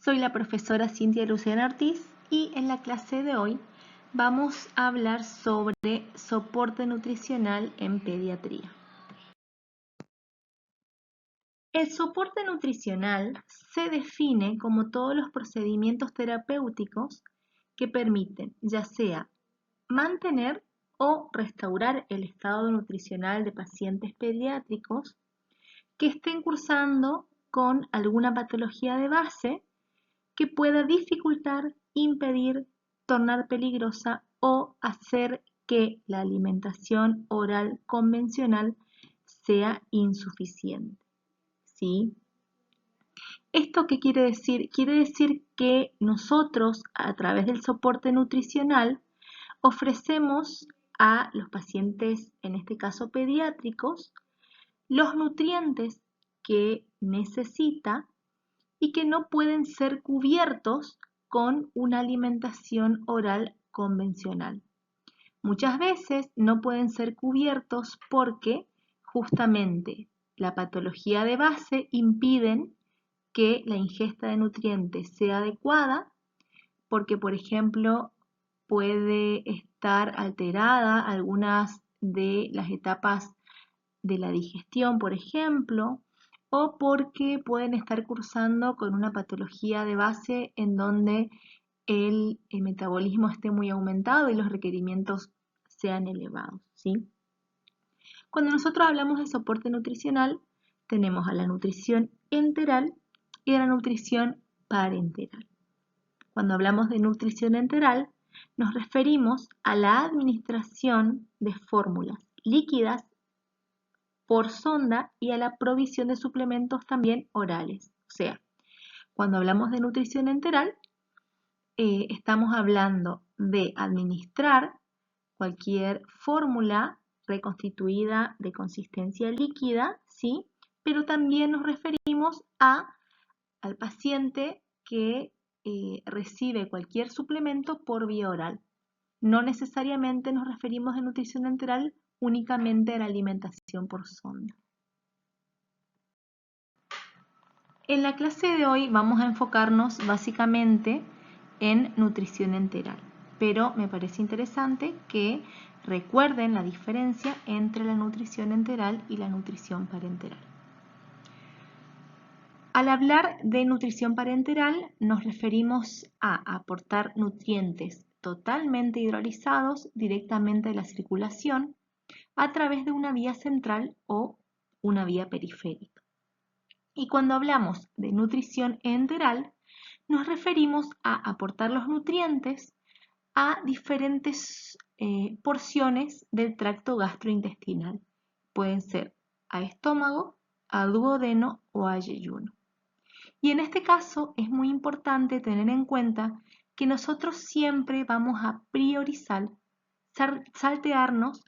Soy la profesora Cintia Luciana Ortiz y en la clase de hoy vamos a hablar sobre soporte nutricional en pediatría. El soporte nutricional se define como todos los procedimientos terapéuticos que permiten, ya sea mantener o restaurar el estado nutricional de pacientes pediátricos que estén cursando con alguna patología de base que pueda dificultar, impedir, tornar peligrosa o hacer que la alimentación oral convencional sea insuficiente. ¿Sí? ¿Esto qué quiere decir? Quiere decir que nosotros, a través del soporte nutricional, ofrecemos a los pacientes, en este caso pediátricos, los nutrientes que necesita y que no pueden ser cubiertos con una alimentación oral convencional. Muchas veces no pueden ser cubiertos porque justamente la patología de base impiden que la ingesta de nutrientes sea adecuada, porque por ejemplo puede estar alterada algunas de las etapas de la digestión, por ejemplo, o porque pueden estar cursando con una patología de base en donde el metabolismo esté muy aumentado y los requerimientos sean elevados, ¿sí? Cuando nosotros hablamos de soporte nutricional, tenemos a la nutrición enteral y a la nutrición parenteral. Cuando hablamos de nutrición enteral, nos referimos a la administración de fórmulas líquidas por sonda y a la provisión de suplementos también orales. O sea, cuando hablamos de nutrición enteral, estamos hablando de administrar cualquier fórmula reconstituida de consistencia líquida, ¿sí? Pero también nos referimos al paciente que recibe cualquier suplemento por vía oral. No necesariamente nos referimos en nutrición enteral únicamente a la alimentación por sonda. En la clase de hoy vamos a enfocarnos básicamente en nutrición enteral, pero me parece interesante que recuerden la diferencia entre la nutrición enteral y la nutrición parenteral. Al hablar de nutrición parenteral nos referimos a aportar nutrientes totalmente hidrolizados directamente a la circulación a través de una vía central o una vía periférica. Y cuando hablamos de nutrición enteral, nos referimos a aportar los nutrientes a diferentes porciones del tracto gastrointestinal. Pueden ser a estómago, a duodeno o a yeyuno. Y en este caso es muy importante tener en cuenta que nosotros siempre vamos a priorizar saltearnos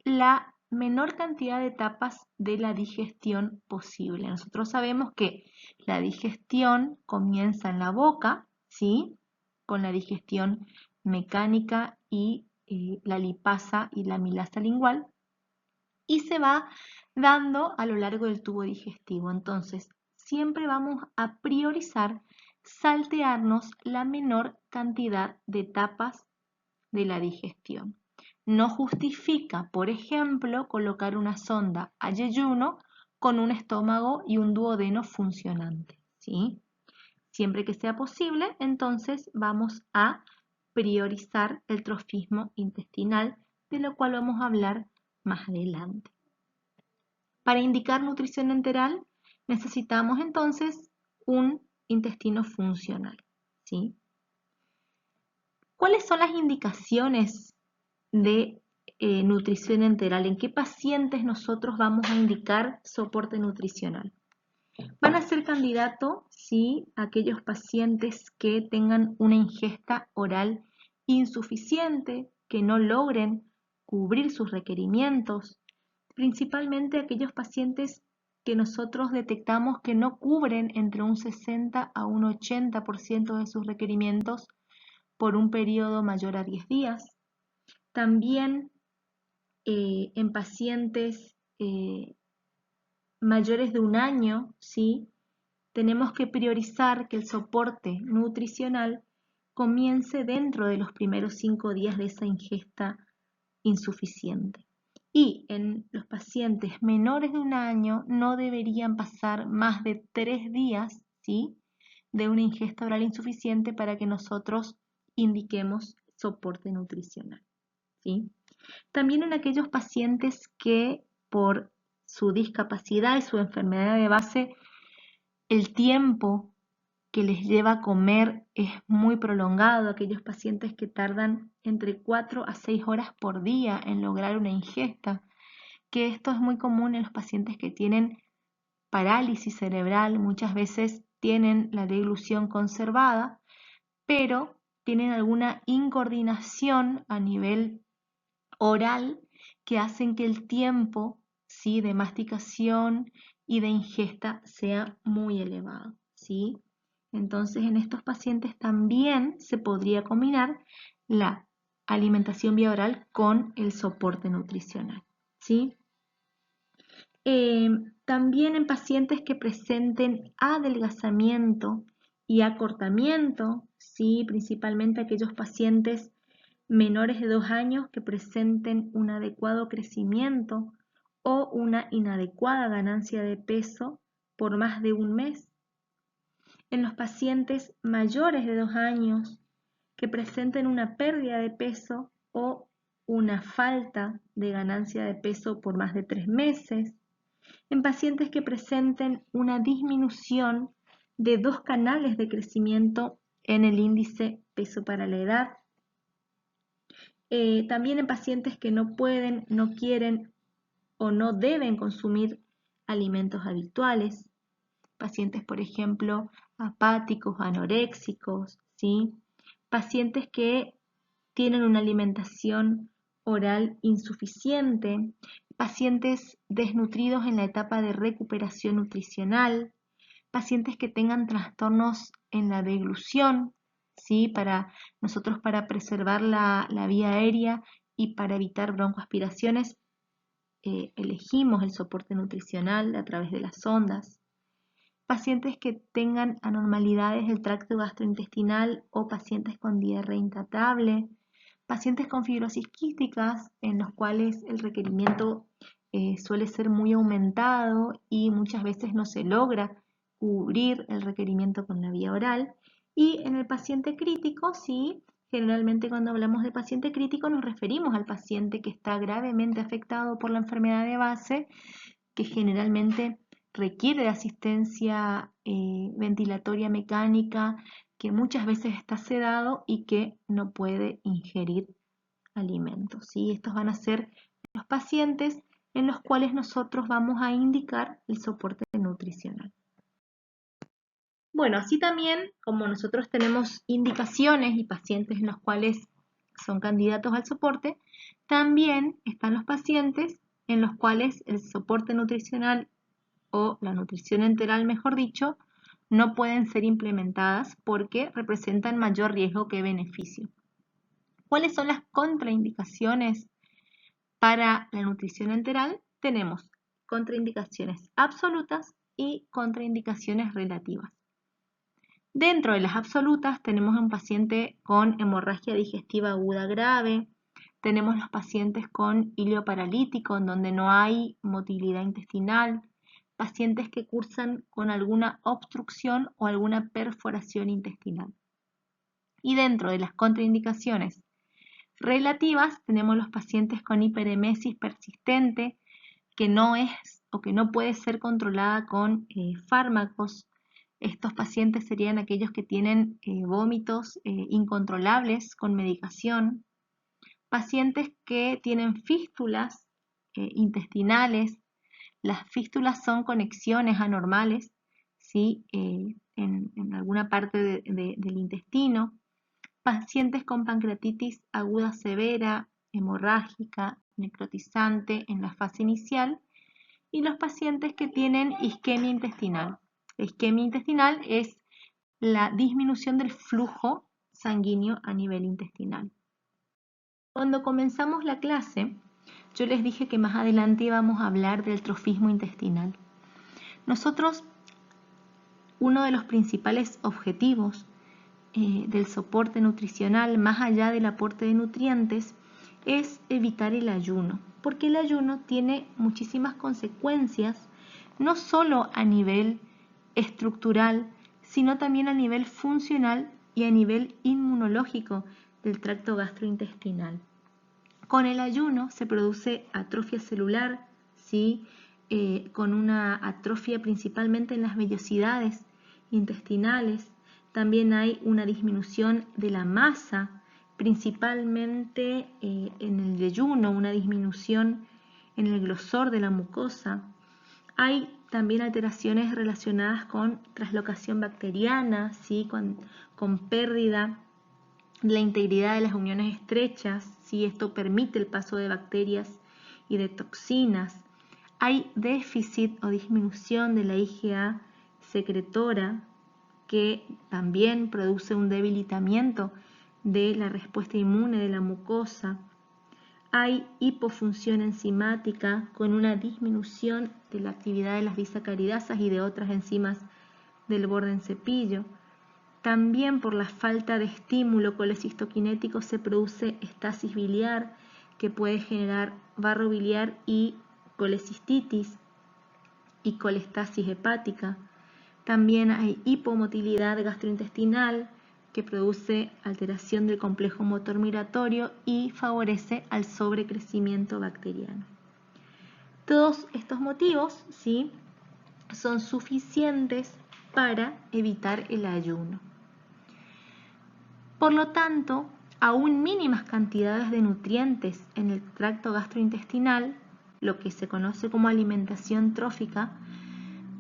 la menor cantidad de etapas de la digestión posible. Nosotros sabemos que la digestión comienza en la boca, ¿sí? Con la digestión mecánica y la lipasa y la amilasa lingual, y se va dando a lo largo del tubo digestivo. Entonces, siempre vamos a priorizar saltearnos la menor cantidad de etapas de la digestión. No justifica, por ejemplo, colocar una sonda a yeyuno con un estómago y un duodeno funcionante, ¿sí? Siempre que sea posible, entonces vamos a priorizar el trofismo intestinal, de lo cual vamos a hablar más adelante. Para indicar nutrición enteral, necesitamos entonces un intestino funcional, ¿sí? ¿Cuáles son las indicaciones de nutrición enteral? ¿En qué pacientes nosotros vamos a indicar soporte nutricional? Van a ser candidatos, sí, aquellos pacientes que tengan una ingesta oral insuficiente, que no logren cubrir sus requerimientos, principalmente aquellos pacientes que nosotros detectamos que no cubren entre un 60 a un 80% de sus requerimientos por un periodo mayor a 10 días. También en pacientes mayores de un año, ¿sí? tenemos que priorizar que el soporte nutricional comience dentro de los primeros 5 días de esa ingesta insuficiente. Y en los pacientes menores de 1 año no deberían pasar más de 3 días, ¿sí?, de una ingesta oral insuficiente para que nosotros indiquemos soporte nutricional, ¿sí? También en aquellos pacientes que por su discapacidad y su enfermedad de base, el tiempo que les lleva a comer es muy prolongado, aquellos pacientes que tardan entre 4 a 6 horas por día en lograr una ingesta, que esto es muy común en los pacientes que tienen parálisis cerebral, muchas veces tienen la deglución conservada, pero tienen alguna incoordinación a nivel oral que hacen que el tiempo, ¿sí?, de masticación y de ingesta sea muy elevado, ¿sí? Entonces, en estos pacientes también se podría combinar la alimentación vía oral con el soporte nutricional, ¿sí? También en pacientes que presenten adelgazamiento y acortamiento, ¿sí?, principalmente aquellos pacientes menores de 2 años que presenten un adecuado crecimiento o una inadecuada ganancia de peso por más de 1 mes. En los pacientes mayores de 2 años que presenten una pérdida de peso o una falta de ganancia de peso por más de 3 meses. En pacientes que presenten una disminución de 2 canales de crecimiento en el índice peso para la edad. También en pacientes que no pueden, no quieren o no deben consumir alimentos habituales. Pacientes, por ejemplo, apáticos, anoréxicos, ¿sí? Pacientes que tienen una alimentación oral insuficiente, pacientes desnutridos en la etapa de recuperación nutricional, pacientes que tengan trastornos en la deglución, ¿sí?, para preservar la vía aérea y para evitar broncoaspiraciones, elegimos el soporte nutricional a través de las sondas. Pacientes que tengan anormalidades del tracto gastrointestinal o pacientes con diarrea intratable, pacientes con fibrosis quísticas en los cuales el requerimiento suele ser muy aumentado y muchas veces no se logra cubrir el requerimiento con la vía oral. Y en el paciente crítico, sí, generalmente cuando hablamos de paciente crítico nos referimos al paciente que está gravemente afectado por la enfermedad de base, que generalmente requiere de asistencia ventilatoria mecánica, que muchas veces está sedado y que no puede ingerir alimentos, ¿sí? Estos van a ser los pacientes en los cuales nosotros vamos a indicar el soporte nutricional. Bueno, así también como nosotros tenemos indicaciones y pacientes en los cuales son candidatos al soporte, también están los pacientes en los cuales el soporte nutricional o la nutrición enteral, mejor dicho, no pueden ser implementadas porque representan mayor riesgo que beneficio. ¿Cuáles son las contraindicaciones para la nutrición enteral? Tenemos contraindicaciones absolutas y contraindicaciones relativas. Dentro de las absolutas tenemos un paciente con hemorragia digestiva aguda grave, tenemos los pacientes con hilo paralítico en donde no hay motilidad intestinal, pacientes que cursan con alguna obstrucción o alguna perforación intestinal. Y dentro de las contraindicaciones relativas tenemos los pacientes con hiperemesis persistente que no es o que no puede ser controlada con fármacos. Estos pacientes serían aquellos que tienen vómitos incontrolables con medicación, pacientes que tienen fístulas intestinales. Las fístulas son conexiones anormales, ¿sí?, en alguna parte del intestino. Pacientes con pancreatitis aguda severa, hemorrágica, necrotizante en la fase inicial. Y los pacientes que tienen isquemia intestinal. La isquemia intestinal es la disminución del flujo sanguíneo a nivel intestinal. Cuando comenzamos la clase, yo les dije que más adelante íbamos a hablar del trofismo intestinal. Nosotros uno de los principales objetivos del soporte nutricional, más allá del aporte de nutrientes, es evitar el ayuno, porque el ayuno tiene muchísimas consecuencias, no solo a nivel estructural, sino también a nivel funcional y a nivel inmunológico del tracto gastrointestinal. Con el ayuno se produce atrofia celular, ¿sí? Con una atrofia principalmente en las vellosidades intestinales. También hay una disminución de la masa, principalmente en el yeyuno, una disminución en el grosor de la mucosa. Hay también alteraciones relacionadas con traslocación bacteriana, ¿sí? con pérdida de la integridad de las uniones estrechas, ¿sí? Esto permite el paso de bacterias y de toxinas. Hay déficit o disminución de la IgA secretora, que también produce un debilitamiento de la respuesta inmune de la mucosa. Hay hipofunción enzimática con una disminución de la actividad de las disacaridasas y de otras enzimas del borde en cepillo. También por la falta de estímulo colecistoquinético se produce estasis biliar, que puede generar barro biliar y colecistitis y colestasis hepática. También hay hipomotilidad gastrointestinal, que produce alteración del complejo motor migratorio y favorece al sobrecrecimiento bacteriano. Todos estos motivos, ¿sí?, son suficientes para evitar el ayuno. Por lo tanto, aún mínimas cantidades de nutrientes en el tracto gastrointestinal, lo que se conoce como alimentación trófica,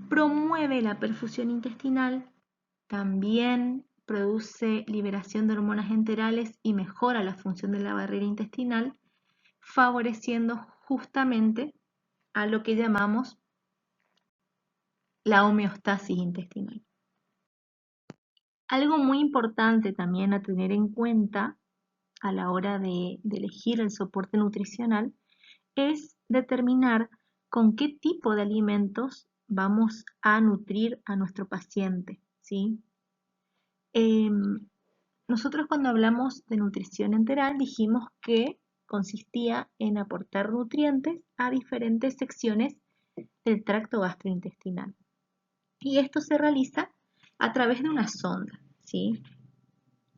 promueve la perfusión intestinal, también produce liberación de hormonas enterales y mejora la función de la barrera intestinal, favoreciendo justamente a lo que llamamos la homeostasis intestinal. Algo muy importante también a tener en cuenta a la hora de elegir el soporte nutricional es determinar con qué tipo de alimentos vamos a nutrir a nuestro paciente, ¿sí? Nosotros cuando hablamos de nutrición enteral dijimos que consistía en aportar nutrientes a diferentes secciones del tracto gastrointestinal. Y esto se realiza a través de una sonda, ¿sí?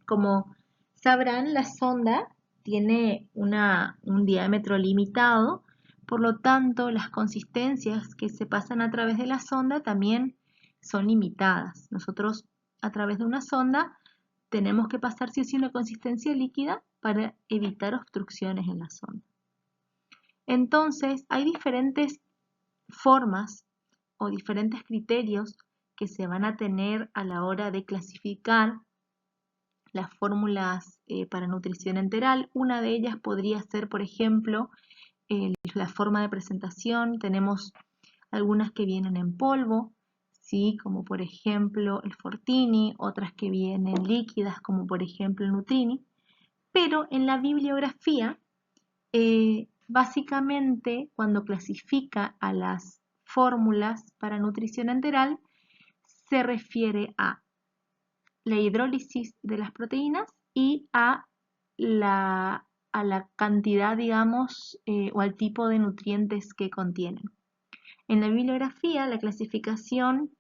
Como sabrán, la sonda tiene un diámetro limitado, por lo tanto, las consistencias que se pasan a través de la sonda también son limitadas. Nosotros, a través de una sonda, tenemos que pasar sí o sí una consistencia líquida para evitar obstrucciones en la sonda. Entonces, hay diferentes formas o diferentes criterios que se van a tener a la hora de clasificar las fórmulas para nutrición enteral. Una de ellas podría ser, por ejemplo, la forma de presentación. Tenemos algunas que vienen en polvo, ¿sí?, como por ejemplo el Fortini, otras que vienen líquidas, como por ejemplo el Nutrini. Pero en la bibliografía, básicamente, cuando clasifica a las fórmulas para nutrición enteral, se refiere a la hidrólisis de las proteínas y a la cantidad, digamos, o al tipo de nutrientes que contienen. En la bibliografía, la clasificación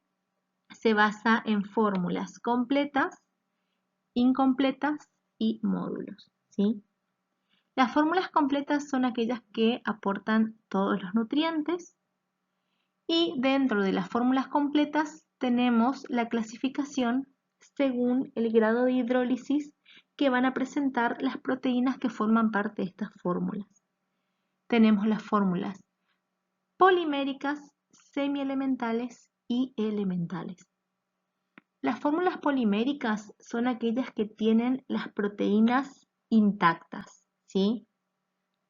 se basa en fórmulas completas, incompletas y módulos, ¿sí? Las fórmulas completas son aquellas que aportan todos los nutrientes, y dentro de las fórmulas completas tenemos la clasificación según el grado de hidrólisis que van a presentar las proteínas que forman parte de estas fórmulas. Tenemos las fórmulas poliméricas, semielementales y elementales. Las fórmulas poliméricas son aquellas que tienen las proteínas intactas, ¿sí?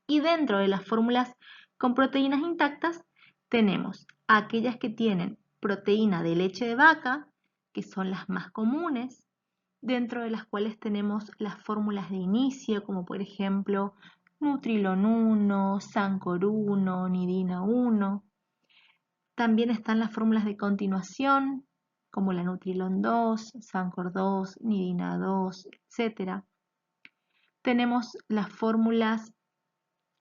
Y dentro de las fórmulas con proteínas intactas tenemos aquellas que tienen proteína de leche de vaca, que son las más comunes, dentro de las cuales tenemos las fórmulas de inicio, como por ejemplo Nutrilon 1, Sancor 1, Nidina 1. También están las fórmulas de continuación, como la Nutrilon 2, Sancor 2, Nidina 2, etc. Tenemos las fórmulas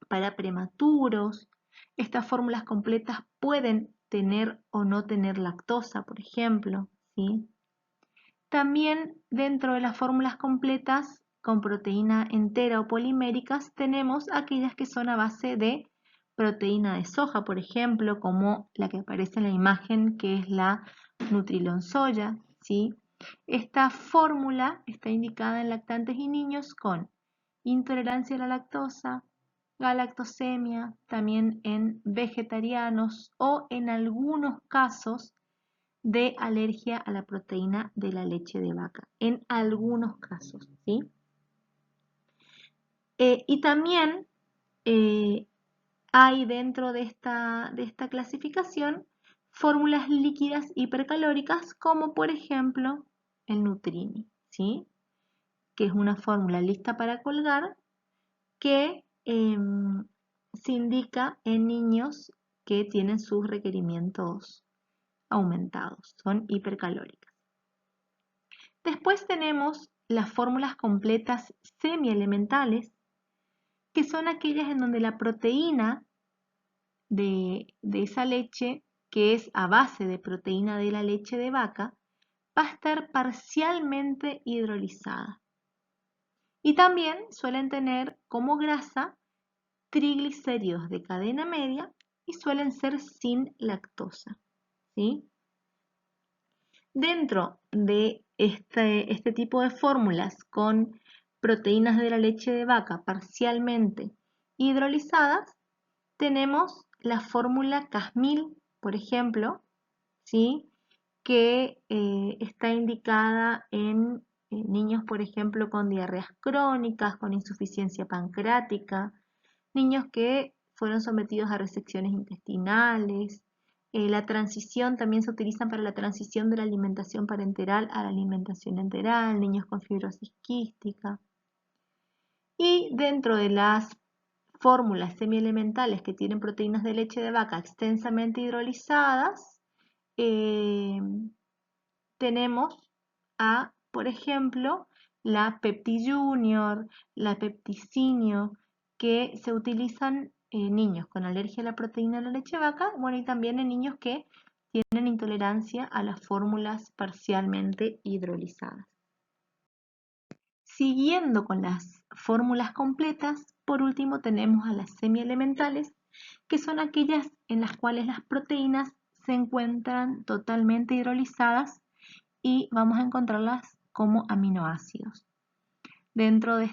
para prematuros. Estas fórmulas completas pueden tener o no tener lactosa, por ejemplo, ¿sí? También dentro de las fórmulas completas con proteína entera o poliméricas tenemos aquellas que son a base de proteína de soja, por ejemplo, como la que aparece en la imagen, que es la Nutrilon Soya, ¿sí? Esta fórmula está indicada en lactantes y niños con intolerancia a la lactosa, galactosemia, también en vegetarianos o en algunos casos de alergia a la proteína de la leche de vaca, en algunos casos, ¿sí? Y también hay dentro de esta clasificación fórmulas líquidas hipercalóricas como por ejemplo el Nutrini, ¿sí? Que es una fórmula lista para colgar que se indica en niños que tienen sus requerimientos aumentados, son hipercalóricas. Después tenemos las fórmulas completas semielementales, que son aquellas en donde la proteína de esa leche, que es a base de proteína de la leche de vaca, va a estar parcialmente hidrolizada. Y también suelen tener como grasa triglicéridos de cadena media y suelen ser sin lactosa, ¿sí? Dentro de este tipo de fórmulas con proteínas de la leche de vaca parcialmente hidrolizadas, tenemos la fórmula Casmil, por ejemplo, ¿sí? Que está indicada en niños, por ejemplo, con diarreas crónicas, con insuficiencia pancreática, niños que fueron sometidos a resecciones intestinales. La transición también se utiliza para la transición de la alimentación parenteral a la alimentación enteral, niños con fibrosis quística. Y dentro de las fórmulas semielementales que tienen proteínas de leche de vaca extensamente hidrolizadas, tenemos a, por ejemplo, la Pepti Junior, la Pepticinio, que se utilizan en niños con alergia a la proteína de la leche de vaca, bueno, y también en niños que tienen intolerancia a las fórmulas parcialmente hidrolizadas. Siguiendo con las fórmulas completas, por último tenemos a las semielementales, que son aquellas en las cuales las proteínas se encuentran totalmente hidrolizadas y vamos a encontrarlas como aminoácidos. Dentro de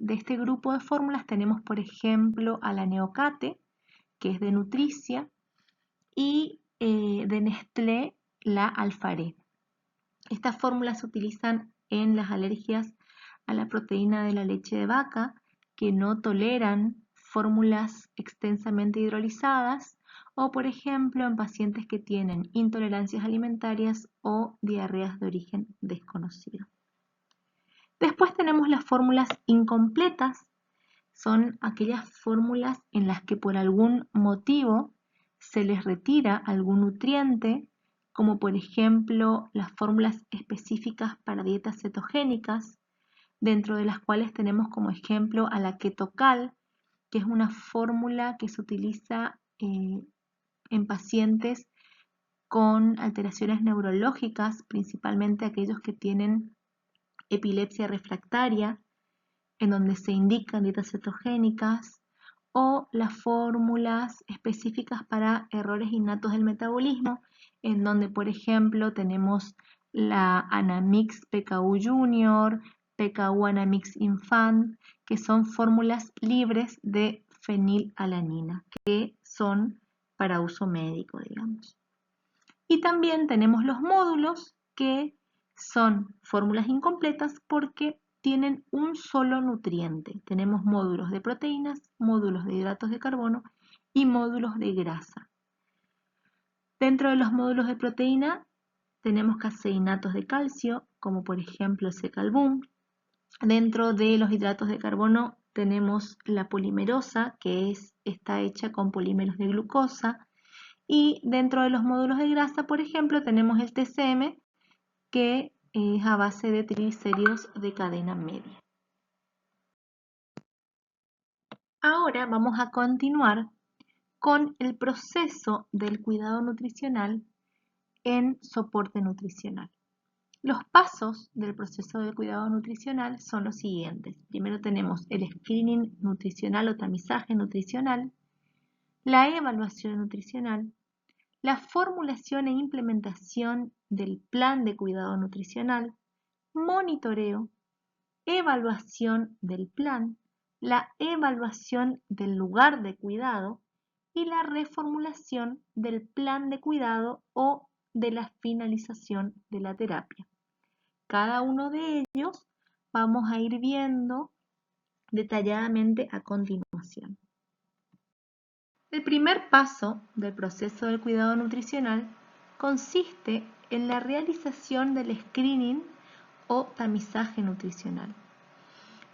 este grupo de fórmulas tenemos, por ejemplo, a la Neocate, que es de Nutricia, y de Nestlé, la Alfaré. Estas fórmulas se utilizan en las alergias a la proteína de la leche de vaca, que no toleran fórmulas extensamente hidrolizadas, o por ejemplo en pacientes que tienen intolerancias alimentarias o diarreas de origen desconocido. Después tenemos las fórmulas incompletas. Son aquellas fórmulas en las que por algún motivo se les retira algún nutriente, como por ejemplo las fórmulas específicas para dietas cetogénicas, dentro de las cuales tenemos como ejemplo a la Ketocal, que es una fórmula que se utiliza en pacientes con alteraciones neurológicas, principalmente aquellos que tienen epilepsia refractaria, en donde se indican dietas cetogénicas, o las fórmulas específicas para errores innatos del metabolismo, en donde, por ejemplo, tenemos la Anamix PKU Junior, PKU Anamix Infant, que son fórmulas libres de fenilalanina, que son para uso médico, digamos. Y también tenemos los módulos, que son fórmulas incompletas porque tienen un solo nutriente. Tenemos módulos de proteínas, módulos de hidratos de carbono y módulos de grasa. Dentro de los módulos de proteína tenemos caseinatos de calcio, como por ejemplo el Secalbum. Dentro de los hidratos de carbono tenemos la polimerosa, que está hecha con polímeros de glucosa. Y dentro de los módulos de grasa, por ejemplo, tenemos el TCM, que es a base de triglicéridos de cadena media. Ahora vamos a continuar con el proceso del cuidado nutricional en soporte nutricional. Los pasos del proceso de cuidado nutricional son los siguientes. Primero tenemos el screening nutricional o tamizaje nutricional, la evaluación nutricional, la formulación e implementación del plan de cuidado nutricional, monitoreo, evaluación del plan, la evaluación del lugar de cuidado y la reformulación del plan de cuidado o de la finalización de la terapia. Cada uno de ellos vamos a ir viendo detalladamente a continuación. El primer paso del proceso del cuidado nutricional consiste en la realización del screening o tamizaje nutricional.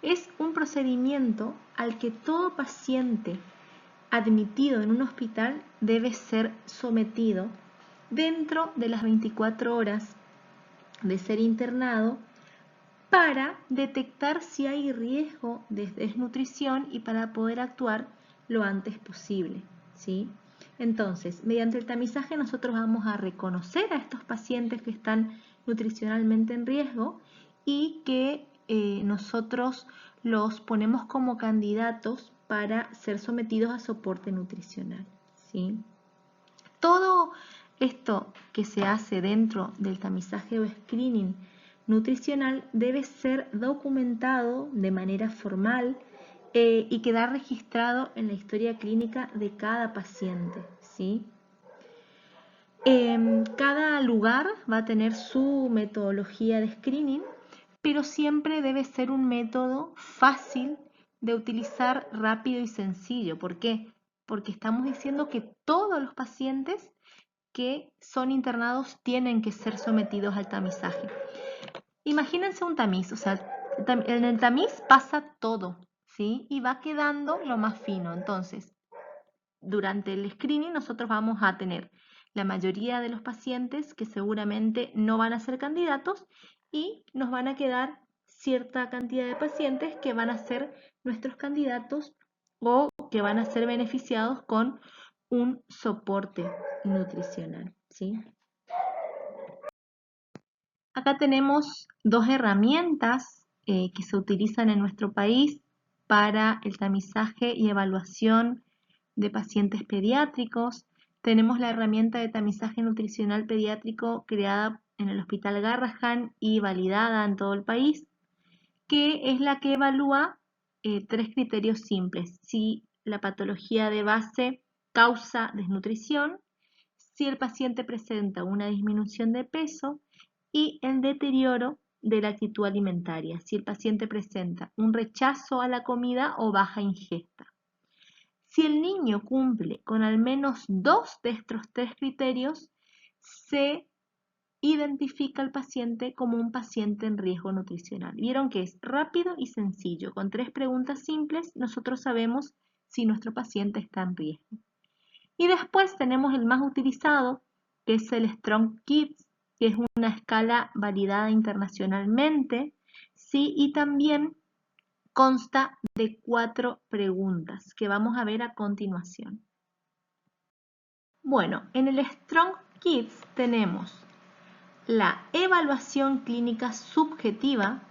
Es un procedimiento al que todo paciente admitido en un hospital debe ser sometido dentro de las 24 horas de ser internado para detectar si hay riesgo de desnutrición y para poder actuar lo antes posible, ¿sí? Entonces, mediante el tamizaje nosotros vamos a reconocer a estos pacientes que están nutricionalmente en riesgo y que nosotros los ponemos como candidatos para ser sometidos a soporte nutricional, ¿sí? Todo esto que se hace dentro del tamizaje o screening nutricional debe ser documentado de manera formal y quedar registrado en la historia clínica de cada paciente, ¿sí? Cada lugar va a tener su metodología de screening, pero siempre debe ser un método fácil de utilizar, rápido y sencillo. ¿Por qué? Porque estamos diciendo que todos los pacientes que son internados tienen que ser sometidos al tamizaje. Imagínense un tamiz, o sea, en el tamiz pasa todo, ¿sí? Y va quedando lo más fino. Entonces, durante el screening nosotros vamos a tener la mayoría de los pacientes que seguramente no van a ser candidatos y nos van a quedar cierta cantidad de pacientes que van a ser nuestros candidatos o que van a ser beneficiados con un soporte nutricional, ¿sí? Acá tenemos dos herramientas que se utilizan en nuestro país para el tamizaje y evaluación de pacientes pediátricos. Tenemos la herramienta de tamizaje nutricional pediátrico creada en el Hospital Garrahan y validada en todo el país, que es la que evalúa tres criterios simples: si la patología de base causa desnutrición, si el paciente presenta una disminución de peso y el deterioro de la actitud alimentaria, si el paciente presenta un rechazo a la comida o baja ingesta. Si el niño cumple con al menos dos de estos tres criterios, se identifica al paciente como un paciente en riesgo nutricional. Vieron que es rápido y sencillo. Con tres preguntas simples nosotros sabemos si nuestro paciente está en riesgo. Y después tenemos el más utilizado, que es el Strong Kids, que es una escala validada internacionalmente, ¿sí? Y también consta de 4 preguntas que vamos a ver a continuación. Bueno, en el Strong Kids tenemos la evaluación clínica subjetiva,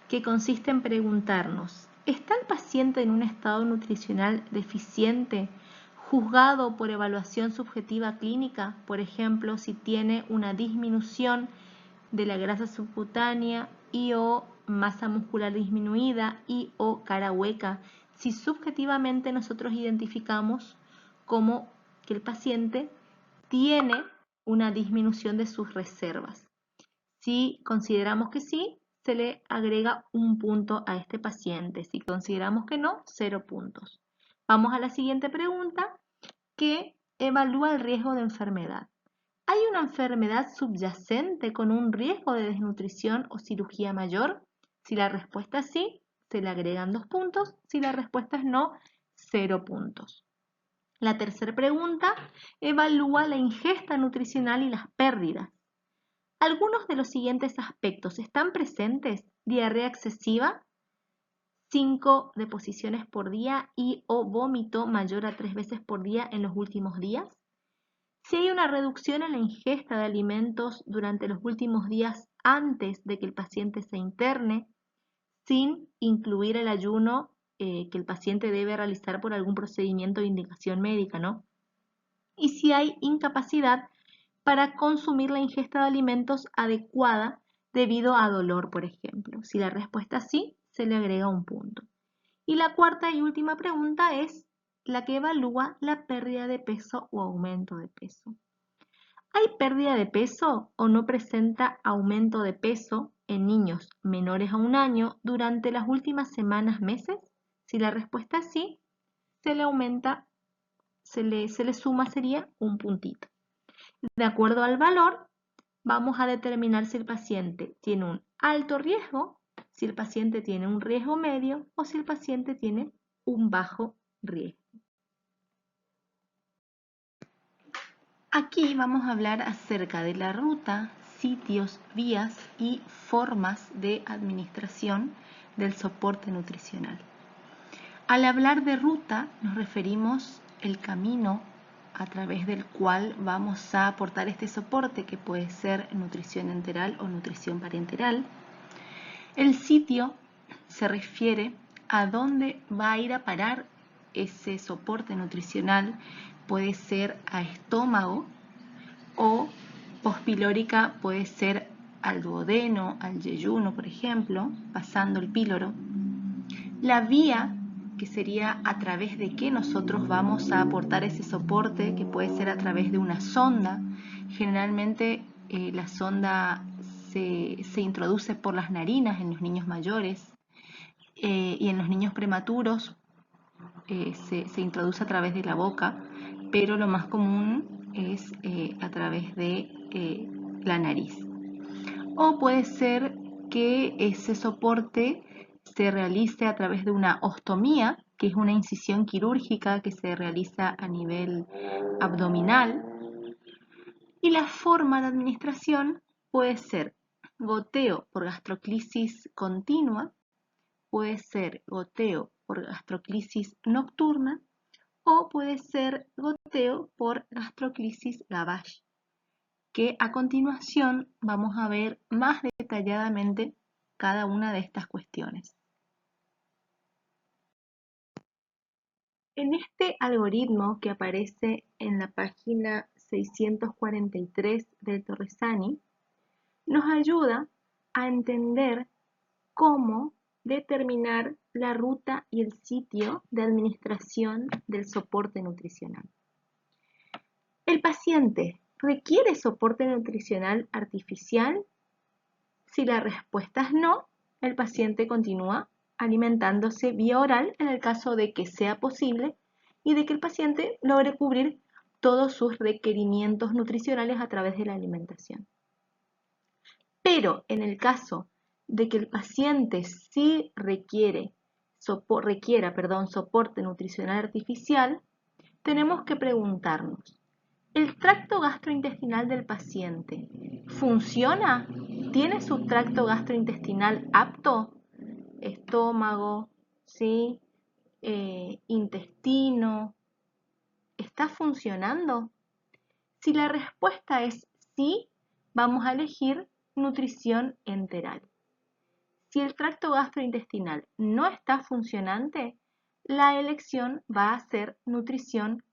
que consiste en preguntarnos: ¿está el paciente en un estado nutricional deficiente juzgado por evaluación subjetiva clínica? Por ejemplo, si tiene una disminución de la grasa subcutánea y o masa muscular disminuida y o cara hueca, si subjetivamente nosotros identificamos como que el paciente tiene una disminución de sus reservas. Si consideramos que sí, se le agrega un punto a este paciente. Si consideramos que no, 0 puntos. Vamos a la siguiente pregunta, que evalúa el riesgo de enfermedad. ¿Hay una enfermedad subyacente con un riesgo de desnutrición o cirugía mayor? Si la respuesta es sí, se le agregan 2 puntos. Si la respuesta es no, 0 puntos. La tercera pregunta evalúa la ingesta nutricional y las pérdidas. ¿Algunos de los siguientes aspectos están presentes? Diarrea excesiva, 5 deposiciones por día y o vómito mayor a 3 veces por día en los últimos días. Si hay una reducción en la ingesta de alimentos durante los últimos días antes de que el paciente se interne, sin incluir el ayuno que el paciente debe realizar por algún procedimiento de indicación médica, ¿no? Y si hay incapacidad para consumir la ingesta de alimentos adecuada debido a dolor, por ejemplo. Si la respuesta es sí, se le agrega un punto. Y la cuarta y última pregunta es la que evalúa la pérdida de peso o aumento de peso. ¿Hay pérdida de peso o no presenta aumento de peso en niños menores a 1 año durante las últimas semanas, meses? Si la respuesta es sí, se le aumenta, se le suma, sería un puntito. De acuerdo al valor, vamos a determinar si el paciente tiene un alto riesgo, si el paciente tiene un riesgo medio o si el paciente tiene un bajo riesgo. Aquí vamos a hablar acerca de la ruta, sitios, vías y formas de administración del soporte nutricional. Al hablar de ruta nos referimos al camino a través del cual vamos a aportar este soporte, que puede ser nutrición enteral o nutrición parenteral. El sitio se refiere a dónde va a ir a parar ese soporte nutricional. Puede ser a estómago o pospilórica, puede ser al duodeno, al yeyuno, por ejemplo, pasando el píloro. La vía, que sería a través de que nosotros vamos a aportar ese soporte, que puede ser a través de una sonda. Generalmente la sonda se introduce por las narinas en los niños mayores y en los niños prematuros se introduce a través de la boca, pero lo más común es a través de la nariz. O puede ser que ese soporte se realice a través de una ostomía, que es una incisión quirúrgica que se realiza a nivel abdominal. Y la forma de administración puede ser goteo por gastroclisis continua, puede ser goteo por gastroclisis nocturna o puede ser goteo por gastroclisis Gavage, que a continuación vamos a ver más detalladamente cada una de estas cuestiones. En este algoritmo que aparece en la página 643 de Torresani, nos ayuda a entender cómo determinar la ruta y el sitio de administración del soporte nutricional. ¿El paciente requiere soporte nutricional artificial? Si la respuesta es no, el paciente continúa alimentándose vía oral en el caso de que sea posible y de que el paciente logre cubrir todos sus requerimientos nutricionales a través de la alimentación. Pero en el caso de que el paciente sí requiera soporte nutricional artificial, tenemos que preguntarnos, ¿el tracto gastrointestinal del paciente funciona? ¿Tiene su tracto gastrointestinal apto? Estómago, ¿sí? Intestino, ¿está funcionando? Si la respuesta es sí, vamos a elegir nutrición enteral. Si el tracto gastrointestinal no está funcionante, la elección va a ser nutrición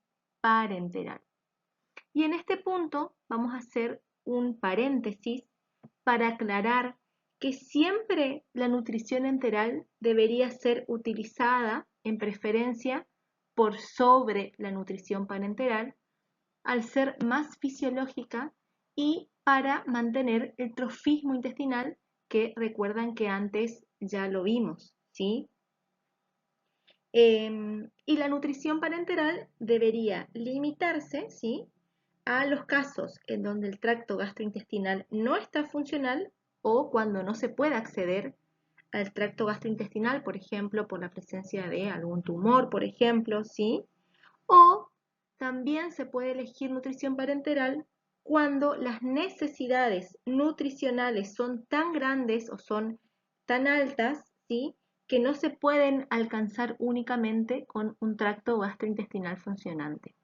parenteral. Y en este punto vamos a hacer un paréntesis para aclarar que siempre la nutrición enteral debería ser utilizada en preferencia por sobre la nutrición parenteral, al ser más fisiológica y para mantener el trofismo intestinal, que recuerdan que antes ya lo vimos, ¿sí? Y la nutrición parenteral debería limitarse, ¿sí?, a los casos en donde el tracto gastrointestinal no está funcional o cuando no se puede acceder al tracto gastrointestinal, por ejemplo, por la presencia de algún tumor, por ejemplo, ¿sí? O También se puede elegir nutrición parenteral cuando las necesidades nutricionales son tan grandes o son tan altas, ¿sí?, que no se pueden alcanzar únicamente con un tracto gastrointestinal funcionante.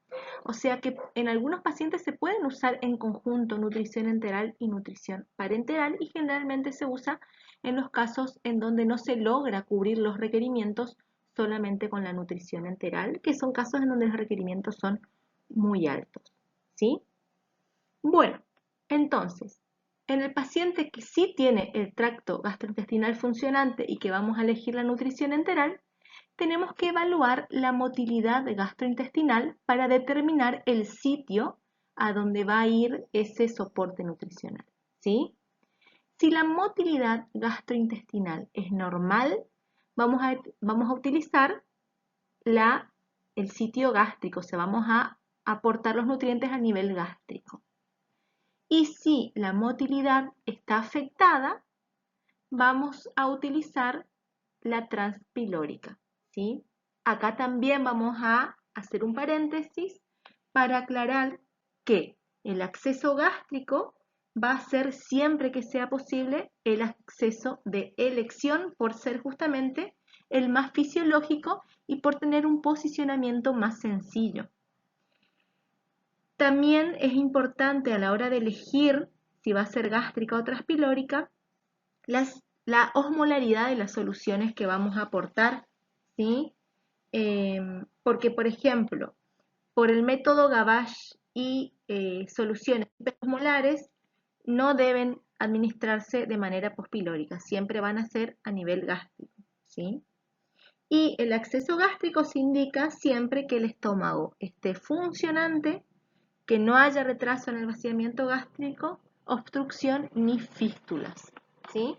O sea que en algunos pacientes se pueden usar en conjunto nutrición enteral y nutrición parenteral y generalmente se usa en los casos en donde no se logra cubrir los requerimientos solamente con la nutrición enteral, que son casos en donde los requerimientos son muy altos, ¿sí? Bueno, entonces, en el paciente que sí tiene el tracto gastrointestinal funcionante y que vamos a elegir la nutrición enteral, tenemos que evaluar la motilidad gastrointestinal para determinar el sitio a donde va a ir ese soporte nutricional, ¿sí? Si la motilidad gastrointestinal es normal, vamos a utilizar el sitio gástrico, o sea, vamos a aportar los nutrientes a nivel gástrico. Y si la motilidad está afectada, vamos a utilizar la transpilórica, ¿sí? Acá también vamos a hacer un paréntesis para aclarar que el acceso gástrico va a ser siempre que sea posible el acceso de elección por ser justamente el más fisiológico y por tener un posicionamiento más sencillo. También es importante a la hora de elegir si va a ser gástrica o transpilórica la osmolaridad de las soluciones que vamos a aportar, ¿sí? Porque, por ejemplo, por el método Gavage y soluciones hiperosmolares no deben administrarse de manera pospilórica, siempre van a ser a nivel gástrico, ¿sí? Y el acceso gástrico se indica siempre que el estómago esté funcionante, que no haya retraso en el vaciamiento gástrico, obstrucción ni fístulas, ¿sí?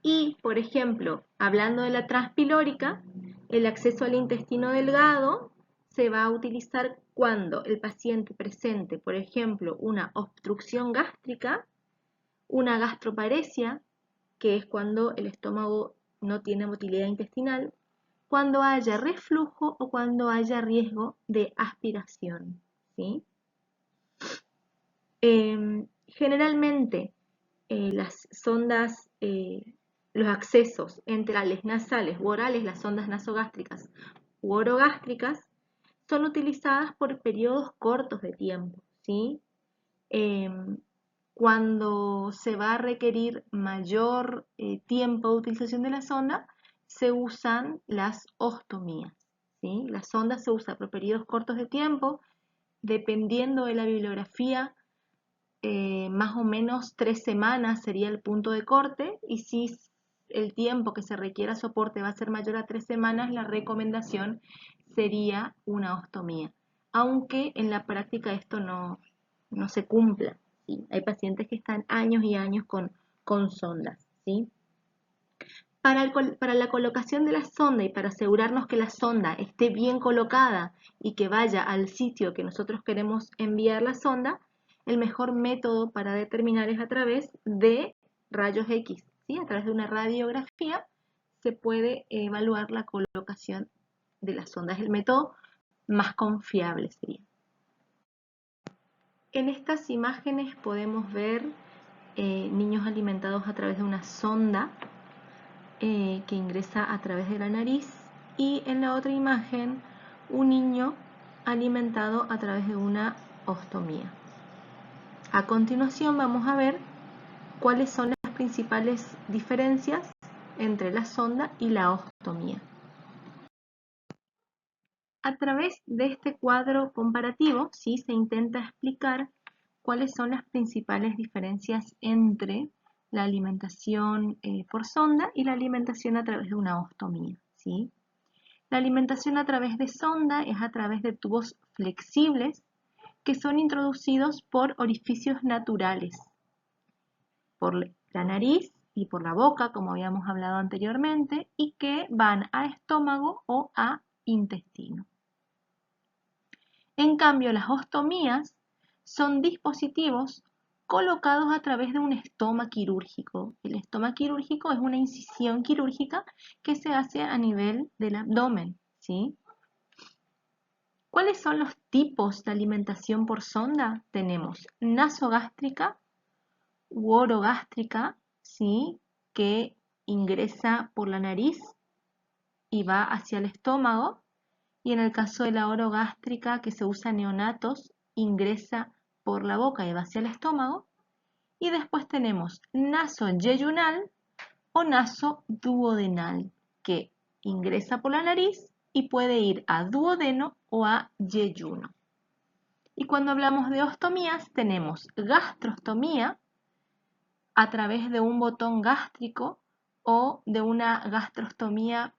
Y, por ejemplo, hablando de la transpilórica, el acceso al intestino delgado se va a utilizar cuando el paciente presente, por ejemplo, una obstrucción gástrica, una gastroparesia, que es cuando el estómago no tiene motilidad intestinal, cuando haya reflujo o cuando haya riesgo de aspiración, ¿sí? Generalmente las sondas, los accesos enterales, nasales u orales, las sondas nasogástricas u orogástricas, son utilizadas por periodos cortos de tiempo, ¿sí? Cuando se va a requerir mayor tiempo de utilización de la sonda, se usan las ostomías, ¿sí? La sonda se usa por periodos cortos de tiempo, dependiendo de la bibliografía, más o menos 3 semanas sería el punto de corte, y si el tiempo que se requiera soporte va a ser mayor a 3 semanas, la recomendación sería una ostomía, aunque en la práctica esto no se cumpla, ¿sí? Hay pacientes que están años y años con sondas, ¿sí? Para la colocación de la sonda y para asegurarnos que la sonda esté bien colocada y que vaya al sitio que nosotros queremos enviar la sonda, el mejor método para determinar es a través de rayos X, ¿sí? A través de una radiografía se puede evaluar la colocación de la sonda. Es el método más confiable, sería. En estas imágenes podemos ver niños alimentados a través de una sonda que ingresa a través de la nariz, y en la otra imagen un niño alimentado a través de una ostomía. A continuación vamos a ver cuáles son las principales diferencias entre la sonda y la ostomía. A través de este cuadro comparativo, ¿sí?, se intenta explicar cuáles son las principales diferencias entre la alimentación por sonda y la alimentación a través de una ostomía, ¿sí? La alimentación a través de sonda es a través de tubos flexibles que son introducidos por orificios naturales, por la nariz y por la boca, como habíamos hablado anteriormente, y que van a estómago o a intestino. En cambio, las ostomías son dispositivos colocados a través de un estoma quirúrgico. El estoma quirúrgico es una incisión quirúrgica que se hace a nivel del abdomen, ¿sí? ¿Cuáles son los tipos de alimentación por sonda? Tenemos nasogástrica u orogástrica, ¿sí? Que ingresa por la nariz y va hacia el estómago. Y en el caso de la orogástrica, que se usa en neonatos, ingresa por la boca y va hacia el estómago. Y después tenemos nasoyeyunal o nasoduodenal, que ingresa por la nariz y puede ir a duodeno o a yeyuno. Y cuando hablamos de ostomías, tenemos gastrostomía a través de un botón gástrico o de una gastrostomía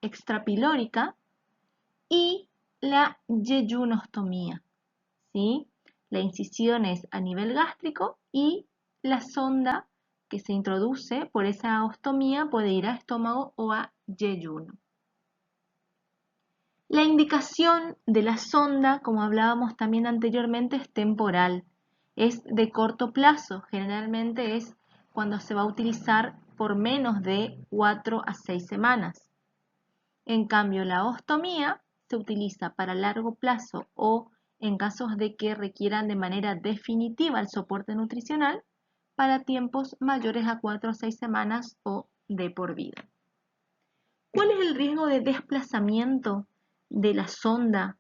extrapilórica, y la yeyunostomía, ¿sí? La incisión es a nivel gástrico y la sonda que se introduce por esa ostomía puede ir a estómago o a yeyuno. La indicación de la sonda, como hablábamos también anteriormente, es temporal, es de corto plazo, generalmente es cuando se va a utilizar por menos de 4 a 6 semanas. En cambio, la ostomía se utiliza para largo plazo o en casos de que requieran de manera definitiva el soporte nutricional para tiempos mayores a 4 o 6 semanas o de por vida. ¿Cuál es el riesgo de desplazamiento de la sonda?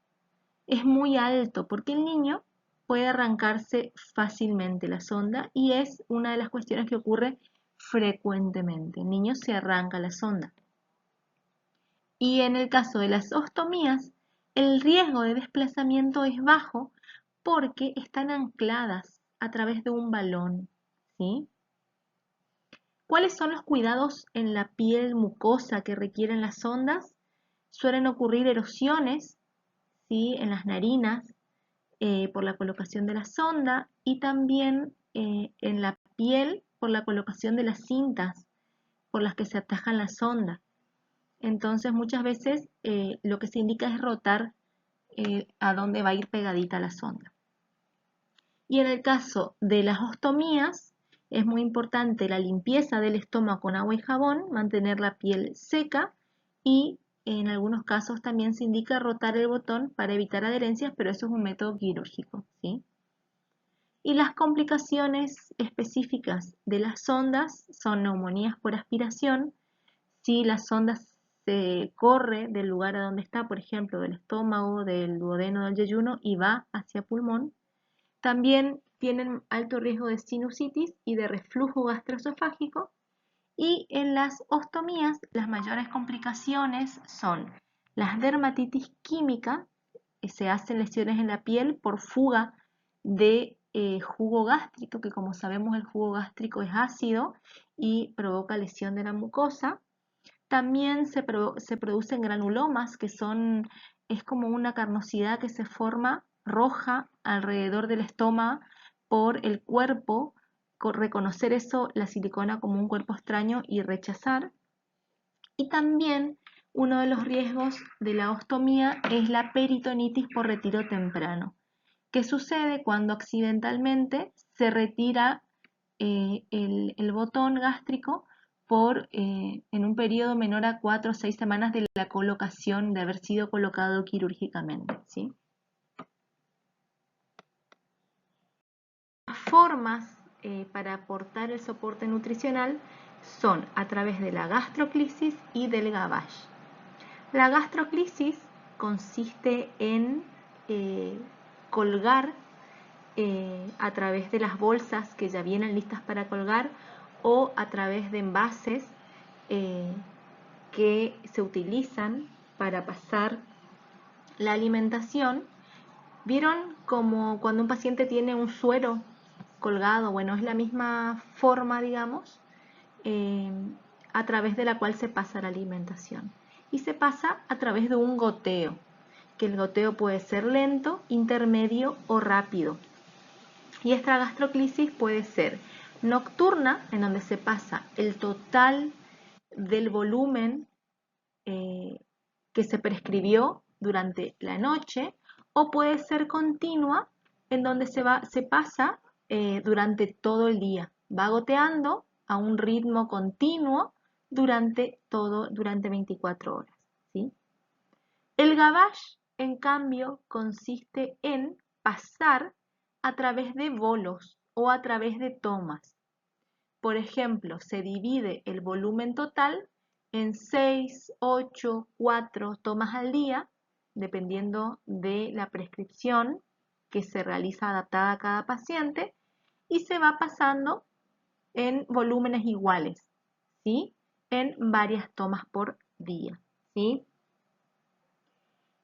Es muy alto porque el niño puede arrancarse fácilmente la sonda y es una de las cuestiones que ocurre frecuentemente. El niño se arranca la sonda. Y en el caso de las ostomías, el riesgo de desplazamiento es bajo porque están ancladas a través de un balón, ¿sí? ¿Cuáles son los cuidados en la piel mucosa que requieren las sondas? Suelen ocurrir erosiones, ¿sí? En las narinas por la colocación de la sonda y también en la piel por la colocación de las cintas por las que se atajan la sonda. Entonces muchas veces lo que se indica es rotar a dónde va a ir pegadita la sonda. Y en el caso de las ostomías, es muy importante la limpieza del estómago con agua y jabón, mantener la piel seca y en algunos casos también se indica rotar el botón para evitar adherencias, pero eso es un método quirúrgico, ¿sí? Y las complicaciones específicas de las sondas son neumonías por aspiración. Si la sonda se corre del lugar a donde está, por ejemplo, del estómago, del duodeno, del yeyuno y va hacia pulmón. También tienen alto riesgo de sinusitis y de reflujo gastroesofágico. Y en las ostomías, las mayores complicaciones son las dermatitis química, que se hacen lesiones en la piel por fuga de jugo gástrico, que como sabemos el jugo gástrico es ácido y provoca lesión de la mucosa. También se producen granulomas, que es como una carnosidad que se forma roja alrededor del estómago por el cuerpo, reconocer eso, la silicona como un cuerpo extraño y rechazar. Y también uno de los riesgos de la ostomía es la peritonitis por retiro temprano, que sucede cuando accidentalmente se retira el botón gástrico en un periodo menor a 4 o 6 semanas de la colocación, de haber sido colocado quirúrgicamente, ¿sí? Las formas para aportar el soporte nutricional son a través de la gastroclisis y del gavage. La gastroclisis consiste en colgar a través de las bolsas que ya vienen listas para colgar o a través de envases que se utilizan para pasar la alimentación. ¿Vieron como cuando un paciente tiene un suero colgado? Bueno, es la misma forma, digamos, a través de la cual se pasa la alimentación. Y se pasa a través de un goteo, que el goteo puede ser lento, intermedio o rápido. Y esta gastroclisis puede ser nocturna, en donde se pasa el total del volumen que se prescribió durante la noche, o puede ser continua, en donde se pasa durante todo el día. Va goteando a un ritmo continuo durante 24 horas, ¿sí? El gavage en cambio, consiste en pasar a través de bolos o a través de tomas. Por ejemplo, se divide el volumen total en 6, 8, 4 tomas al día, dependiendo de la prescripción que se realiza adaptada a cada paciente, y se va pasando en volúmenes iguales, ¿sí? En varias tomas por día, ¿sí?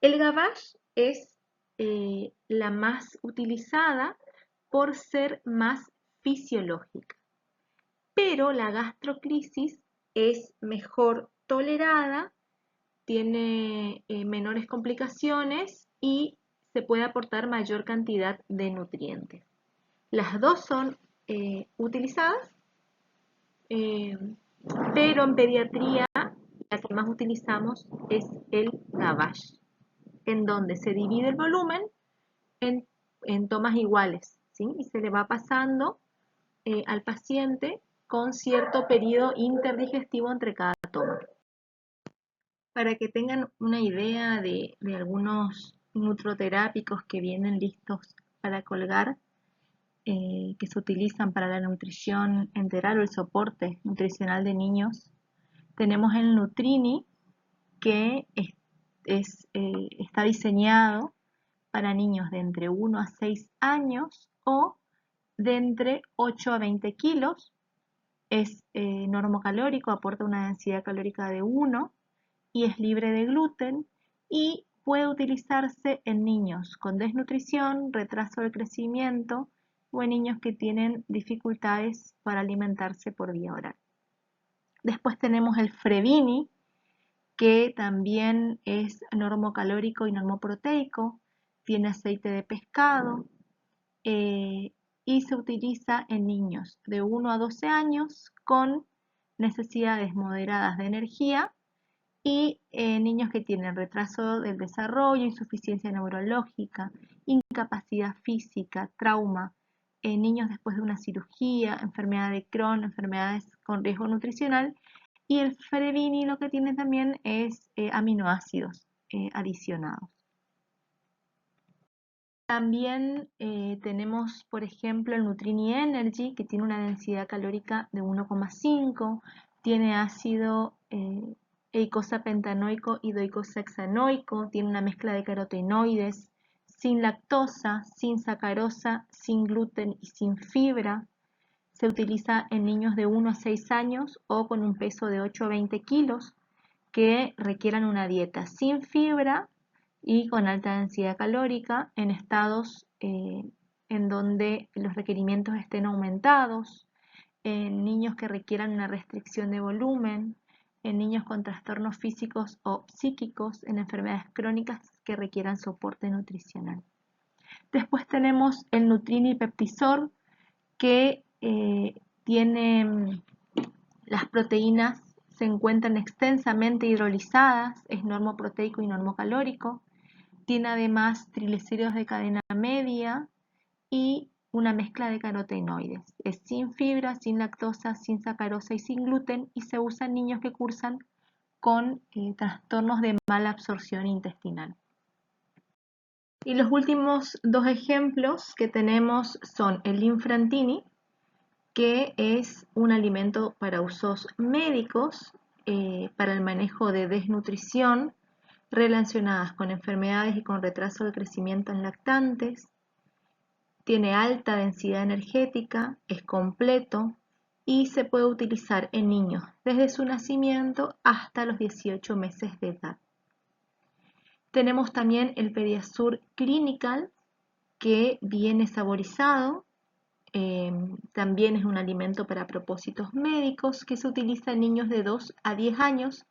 El gavage es la más utilizada por ser más fisiológica, pero la gastroclisis es mejor tolerada, tiene menores complicaciones y se puede aportar mayor cantidad de nutrientes. Las dos son utilizadas, eh, pero en pediatría la que más utilizamos es el gavage, en donde se divide el volumen en, en tomas iguales, ¿sí? Y se le va pasando al paciente con cierto periodo interdigestivo entre cada toma. Para que tengan una idea de algunos nutroterápicos que vienen listos para colgar, que se utilizan para la nutrición enteral o el soporte nutricional de niños, tenemos el Nutrini, que está diseñado para niños de entre 1 a 6 años o de entre 8 a 20 kilos. Es normocalórico, aporta una densidad calórica de 1 y es libre de gluten y puede utilizarse en niños con desnutrición, retraso del crecimiento o en niños que tienen dificultades para alimentarse por vía oral. Después tenemos el Frevini, que también es normocalórico y normoproteico, tiene aceite de pescado y se utiliza en niños de 1 a 12 años con necesidades moderadas de energía y niños que tienen retraso del desarrollo, insuficiencia neurológica, incapacidad física, trauma, niños después de una cirugía, enfermedad de Crohn, enfermedades con riesgo nutricional. Y el Frevini lo que tiene también es aminoácidos adicionados. También tenemos, por ejemplo, el Nutrini Energy, que tiene una densidad calórica de 1,5, tiene ácido eicosapentanoico y doicosahexanoico, tiene una mezcla de carotenoides, sin lactosa, sin sacarosa, sin gluten y sin fibra. Se utiliza en niños de 1 a 6 años o con un peso de 8 a 20 kilos que requieran una dieta sin fibra y con alta densidad calórica en estados en donde los requerimientos estén aumentados, en niños que requieran una restricción de volumen, en niños con trastornos físicos o psíquicos, en enfermedades crónicas que requieran soporte nutricional. Después tenemos el Nutrini Peptisol, que tiene las proteínas, se encuentran extensamente hidrolizadas, es normoproteico y normocalórico, tiene además triglicéridos de cadena media y una mezcla de carotenoides. Es sin fibra, sin lactosa, sin sacarosa y sin gluten y se usa en niños que cursan con trastornos de mala absorción intestinal. Y los últimos dos ejemplos que tenemos son el Linfrantini, que es un alimento para usos médicos, para el manejo de desnutrición relacionadas con enfermedades y con retraso de crecimiento en lactantes. Tiene alta densidad energética, es completo y se puede utilizar en niños desde su nacimiento hasta los 18 meses de edad. Tenemos también el Pediasur Clinical, que viene saborizado. También es un alimento para propósitos médicos que se utiliza en niños de 2 a 10 años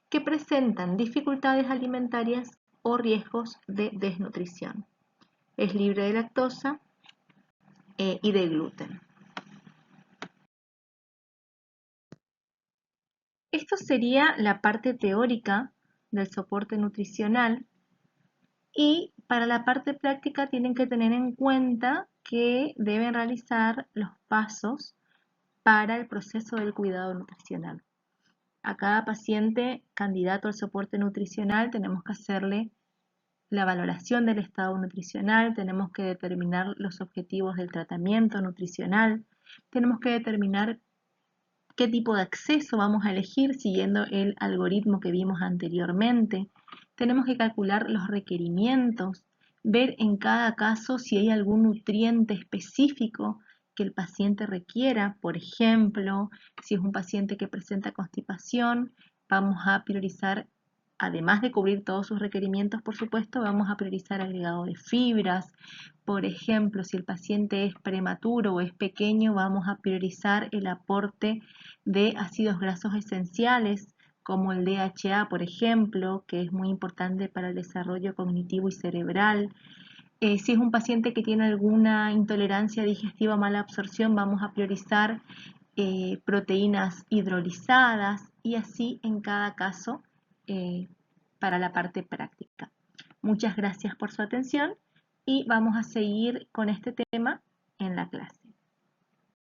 que presentan dificultades alimentarias o riesgos de desnutrición. Es libre de lactosa y de gluten. Esto sería la parte teórica del soporte nutricional y para la parte práctica tienen que tener en cuenta que deben realizar los pasos para el proceso del cuidado nutricional. A cada paciente candidato al soporte nutricional tenemos que hacerle la valoración del estado nutricional, tenemos que determinar los objetivos del tratamiento nutricional, tenemos que determinar qué tipo de acceso vamos a elegir siguiendo el algoritmo que vimos anteriormente, tenemos que calcular los requerimientos, ver en cada caso si hay algún nutriente específico que el paciente requiera. Por ejemplo, si es un paciente que presenta constipación, vamos a priorizar, además de cubrir todos sus requerimientos, por supuesto, vamos a priorizar agregado de fibras. Por ejemplo, si el paciente es prematuro o es pequeño, vamos a priorizar el aporte de ácidos grasos esenciales, como el DHA, por ejemplo, que es muy importante para el desarrollo cognitivo y cerebral. Si es un paciente que tiene alguna intolerancia digestiva o mala absorción, vamos a priorizar proteínas hidrolizadas y así en cada caso para la parte práctica. Muchas gracias por su atención y vamos a seguir con este tema en la clase.